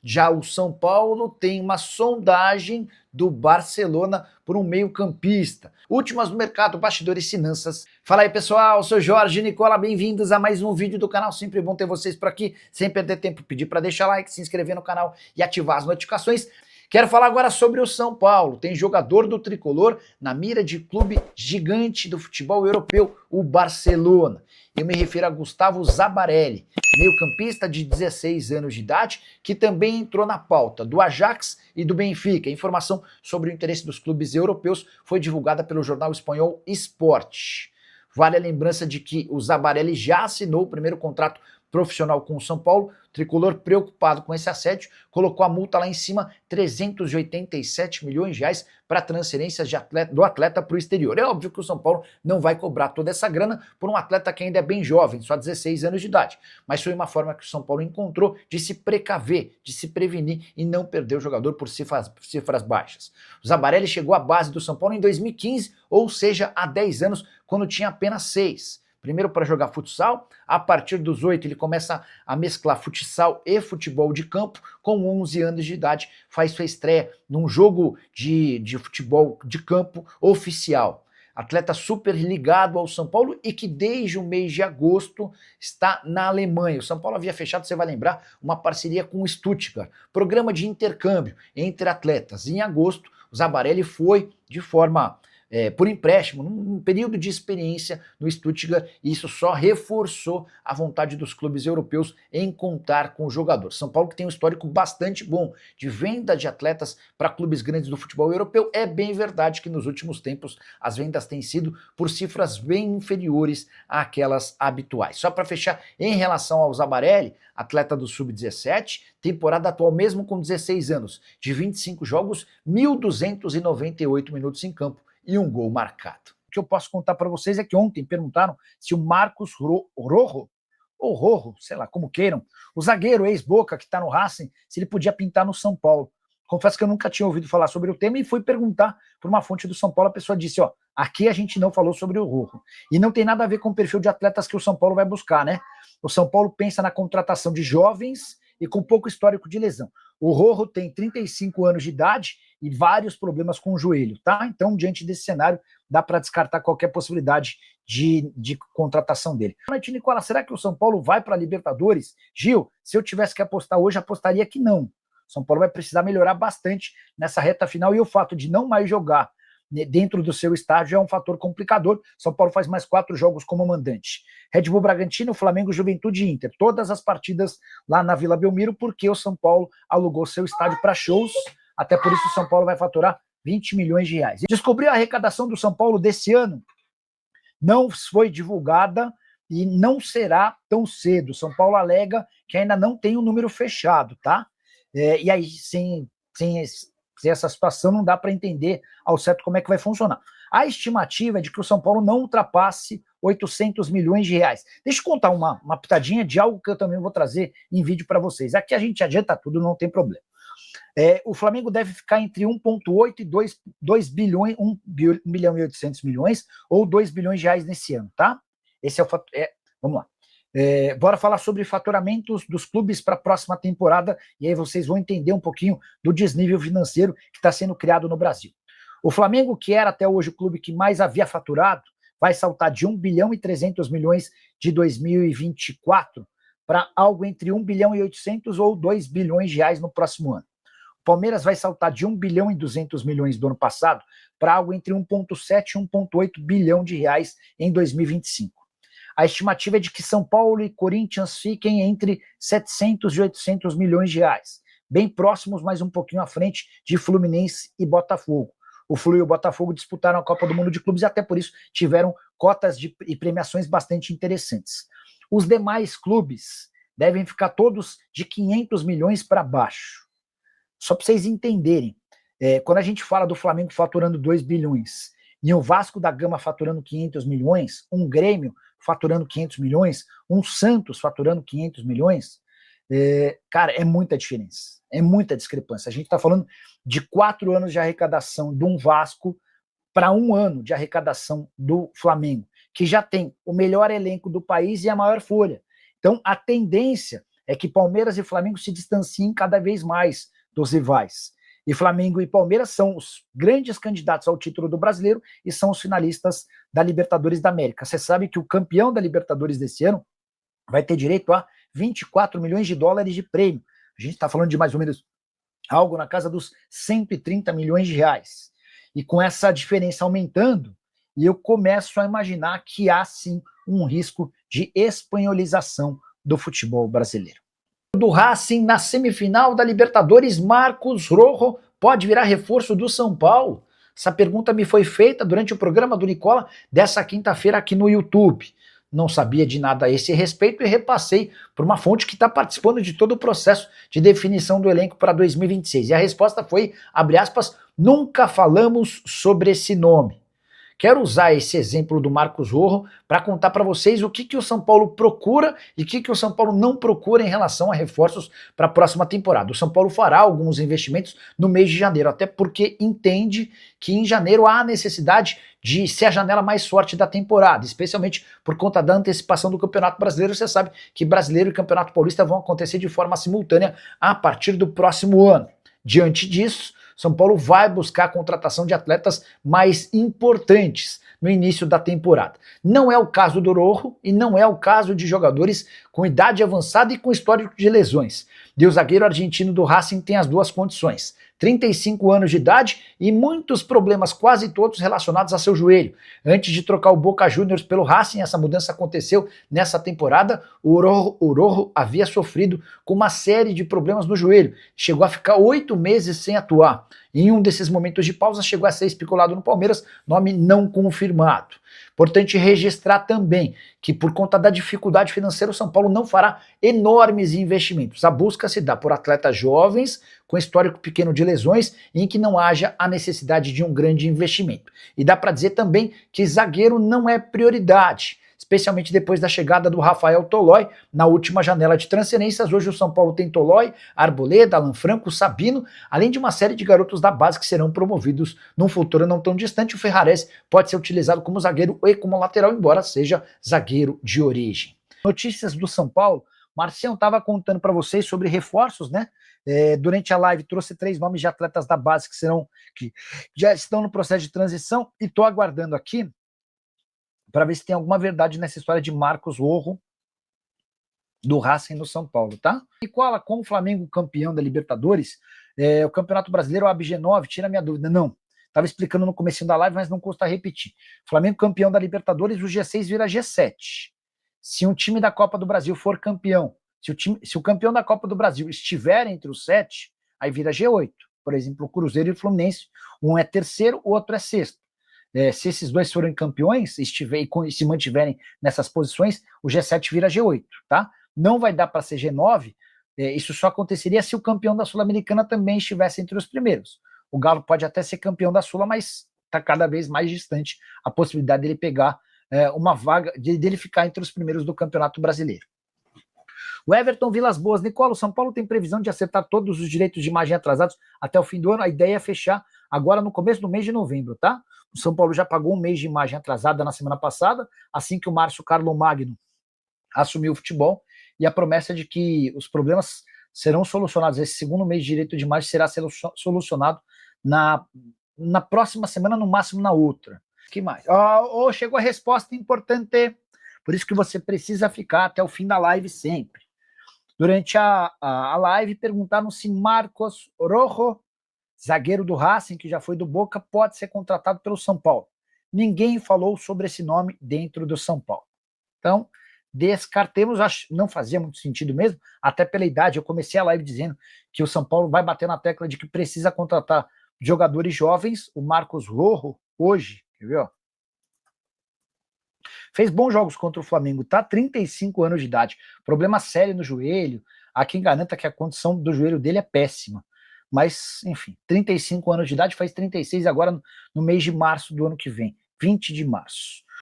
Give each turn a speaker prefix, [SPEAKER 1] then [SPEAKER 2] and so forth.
[SPEAKER 1] Já o São Paulo tem uma sondagem do Barcelona por um meio-campista. Últimas do mercado, bastidores e finanças. Fala aí, pessoal, eu sou Jorge Nicola, bem-vindos a mais um vídeo do canal. Sempre bom ter vocês por aqui. Sem perder tempo, pedir para deixar like, se inscrever no canal e ativar as notificações. Quero falar agora sobre o São Paulo. Tem jogador do tricolor na mira de clube gigante do futebol europeu, o Barcelona. Eu me refiro a Gustavo Zabarelli, meio-campista de 16 anos de idade, que também entrou na pauta do Ajax e do Benfica. A informação sobre o interesse dos clubes europeus foi divulgada pelo jornal espanhol Sport. Vale a lembrança de que o Zabarelli já assinou o primeiro contrato profissional com o São Paulo. O tricolor, preocupado com esse assédio, colocou a multa lá em cima, 387 milhões de reais para transferências do atleta para o exterior. É óbvio que o São Paulo não vai cobrar toda essa grana por um atleta que ainda é bem jovem, só 16 anos de idade. Mas foi uma forma que o São Paulo encontrou de se precaver, de se prevenir e não perder o jogador por cifras baixas. O Zabarelli chegou à base do São Paulo em 2015, ou seja, há 10 anos, quando tinha apenas 6. Primeiro para jogar futsal, a partir dos 8 ele começa a mesclar futsal e futebol de campo. Com 11 anos de idade faz sua estreia num jogo de futebol de campo oficial. Atleta super ligado ao São Paulo e que desde o mês de agosto está na Alemanha. O São Paulo havia fechado, você vai lembrar, uma parceria com o Stuttgart, programa de intercâmbio entre atletas. Em agosto, o Zabarelli foi de forma por empréstimo, num período de experiência no Stuttgart, e isso só reforçou a vontade dos clubes europeus em contar com o jogador. São Paulo, que tem um histórico bastante bom de venda de atletas para clubes grandes do futebol europeu. É bem verdade que nos últimos tempos as vendas têm sido por cifras bem inferiores àquelas habituais. Só para fechar, em relação ao Zabarelli, atleta do Sub-17, temporada atual mesmo com 16 anos, de 25 jogos, 1.298 minutos em campo e um gol marcado. O que eu posso contar para vocês é que ontem perguntaram se o Marcos Rojo, ou Rojo, sei lá, como queiram, o zagueiro ex-Boca que está no Racing, se ele podia pintar no São Paulo. Confesso que eu nunca tinha ouvido falar sobre o tema e fui perguntar por uma fonte do São Paulo. A pessoa disse, ó, aqui a gente não falou sobre o Rojo. E não tem nada a ver com o perfil de atletas que o São Paulo vai buscar, né? O São Paulo pensa na contratação de jovens e com pouco histórico de lesão. O Rojo tem 35 anos de idade e vários problemas com o joelho, tá? Então, diante desse cenário, dá para descartar qualquer possibilidade de contratação dele. Boa noite, Nicola. Será que o São Paulo vai para a Libertadores? Gil, se eu tivesse que apostar hoje, apostaria que não. O São Paulo vai precisar melhorar bastante nessa reta final e o fato de não mais jogar dentro do seu estádio é um fator complicador. São Paulo faz mais 4 jogos como mandante. Red Bull Bragantino, Flamengo, Juventude e Inter. Todas as partidas lá na Vila Belmiro, porque o São Paulo alugou seu estádio para shows. Até por isso o São Paulo vai faturar 20 milhões de reais. Descobrir a arrecadação do São Paulo desse ano não foi divulgada e não será tão cedo. São Paulo alega que ainda não tem um número fechado, tá? E aí, sem essa situação, não dá para entender ao certo como é que vai funcionar. A estimativa é de que o São Paulo não ultrapasse 800 milhões de reais. Deixa eu contar uma pitadinha de algo que eu também vou trazer em vídeo para vocês. Aqui a gente adianta tudo, não tem problema. O Flamengo deve ficar entre 1,8 e 2 bilhões, 1 bilhão e 800 milhões ou 2 bilhões de reais nesse ano, tá? Esse é o fator. Vamos lá. Bora falar sobre faturamentos dos clubes para a próxima temporada e aí vocês vão entender um pouquinho do desnível financeiro que está sendo criado no Brasil. O Flamengo, que era até hoje o clube que mais havia faturado, vai saltar de 1 bilhão e 300 milhões de 2024 para algo entre 1 bilhão e 800 ou 2 bilhões de reais no próximo ano. O Palmeiras vai saltar de 1 bilhão e 200 milhões do ano passado para algo entre 1,7 e 1,8 bilhão de reais em 2025. A estimativa é de que São Paulo e Corinthians fiquem entre 700 e 800 milhões de reais, bem próximos, mas um pouquinho à frente de Fluminense e Botafogo. O Flu e o Botafogo disputaram a Copa do Mundo de Clubes e até por isso tiveram cotas e premiações bastante interessantes. Os demais clubes devem ficar todos de 500 milhões para baixo. Só para vocês entenderem, quando a gente fala do Flamengo faturando 2 bilhões e o Vasco da Gama faturando 500 milhões, um Grêmio faturando 500 milhões, um Santos faturando 500 milhões, cara, é muita diferença, é muita discrepância. A gente está falando de 4 anos de arrecadação de um Vasco para 1 ano de arrecadação do Flamengo, que já tem o melhor elenco do país e a maior folha. Então, a tendência é que Palmeiras e Flamengo se distanciem cada vez mais dos rivais. E Flamengo e Palmeiras são os grandes candidatos ao título do Brasileiro e são os finalistas da Libertadores da América. Você sabe que o campeão da Libertadores desse ano vai ter direito a 24 milhões de dólares de prêmio. A gente está falando de mais ou menos algo na casa dos 130 milhões de reais. E com essa diferença aumentando, eu começo a imaginar que há sim um risco de espanholização do futebol brasileiro. Do Racing na semifinal da Libertadores, Marcos Rojo pode virar reforço do São Paulo? Essa pergunta me foi feita durante o programa do Nicola dessa quinta-feira aqui no YouTube. Não sabia de nada a esse respeito e repassei por uma fonte que está participando de todo o processo de definição do elenco para 2026. E a resposta foi, abre aspas, nunca falamos sobre esse nome. Quero usar esse exemplo do Marcos Rojo para contar para vocês o que o São Paulo procura e o que o São Paulo não procura em relação a reforços para a próxima temporada. O São Paulo fará alguns investimentos no mês de janeiro, até porque entende que em janeiro há necessidade de ser a janela mais forte da temporada, especialmente por conta da antecipação do Campeonato Brasileiro. Você sabe que Brasileiro e Campeonato Paulista vão acontecer de forma simultânea a partir do próximo ano. Diante disso, São Paulo vai buscar a contratação de atletas mais importantes no início da temporada. Não é o caso do Rojo e não é o caso de jogadores com idade avançada e com histórico de lesões. E o zagueiro argentino do Racing tem as duas condições: 35 anos de idade e muitos problemas, quase todos relacionados a seu joelho. Antes de trocar o Boca Juniors pelo Racing, essa mudança aconteceu nessa temporada. O Rojo havia sofrido com uma série de problemas no joelho. Chegou a ficar 8 meses sem atuar. Em um desses momentos de pausa, chegou a ser especulado no Palmeiras, nome não confirmado. Importante registrar também que, por conta da dificuldade financeira, o São Paulo não fará enormes investimentos. A busca se dá por atletas jovens, com histórico pequeno de lesões, em que não haja a necessidade de um grande investimento. E dá para dizer também que zagueiro não é prioridade, especialmente depois da chegada do Rafael Tolói na última janela de transferências. Hoje o São Paulo tem Tolói, Arboleda, Alan Franco, Sabino, além de uma série de garotos da base que serão promovidos num futuro não tão distante. O Ferrares pode ser utilizado como zagueiro e como lateral, embora seja zagueiro de origem. Notícias do São Paulo. Marcião estava contando para vocês sobre reforços, né? Durante a live trouxe 3 nomes de atletas da base que já estão no processo de transição, e estou aguardando aqui para ver se tem alguma verdade nessa história de Marcos Rojo do Racing no São Paulo, tá? E com o Flamengo campeão da Libertadores, o Campeonato Brasileiro, o AB19, tira a minha dúvida. Não, estava explicando no comecinho da live, mas não custa repetir. Flamengo campeão da Libertadores, o G6 vira G7. Se um time da Copa do Brasil for campeão, se o campeão da Copa do Brasil estiver entre os 7, aí vira G8. Por exemplo, o Cruzeiro e o Fluminense, um é terceiro, o outro é sexto. Se esses dois forem campeões e se mantiverem nessas posições, o G7 vira G8, tá? Não vai dar para ser G9, isso só aconteceria se o campeão da Sul-Americana também estivesse entre os primeiros. O Galo pode até ser campeão da Sula, mas está cada vez mais distante a possibilidade dele pegar uma vaga, dele ficar entre os primeiros do Campeonato Brasileiro. O Everton Vilas Boas, Nicola, o São Paulo tem previsão de acertar todos os direitos de imagem atrasados até o fim do ano. A ideia é fechar agora no começo do mês de novembro, tá? O São Paulo já pagou um mês de imagem atrasada na semana passada, assim que o Márcio Carlomagno assumiu o futebol, e a promessa é de que os problemas serão solucionados. Esse segundo mês de direito de imagem será solucionado na próxima semana, no máximo na outra. Que mais? Chegou a resposta importante, por isso que você precisa ficar até o fim da live sempre. Durante a live, perguntaram se Marcos Rojo, zagueiro do Racing, que já foi do Boca, pode ser contratado pelo São Paulo. Ninguém falou sobre esse nome dentro do São Paulo. Então, descartemos, acho não fazia muito sentido mesmo, até pela idade. Eu comecei a live dizendo que o São Paulo vai bater na tecla de que precisa contratar jogadores jovens. O Marcos Rojo, hoje, quer ver, ó? Fez bons jogos contra o Flamengo, tá? 35 anos de idade. Problema sério no joelho. Há quem garanta que a condição do joelho dele é péssima. Mas, enfim, 35 anos de idade, faz 36 agora no mês de março do ano que vem. 20 de março.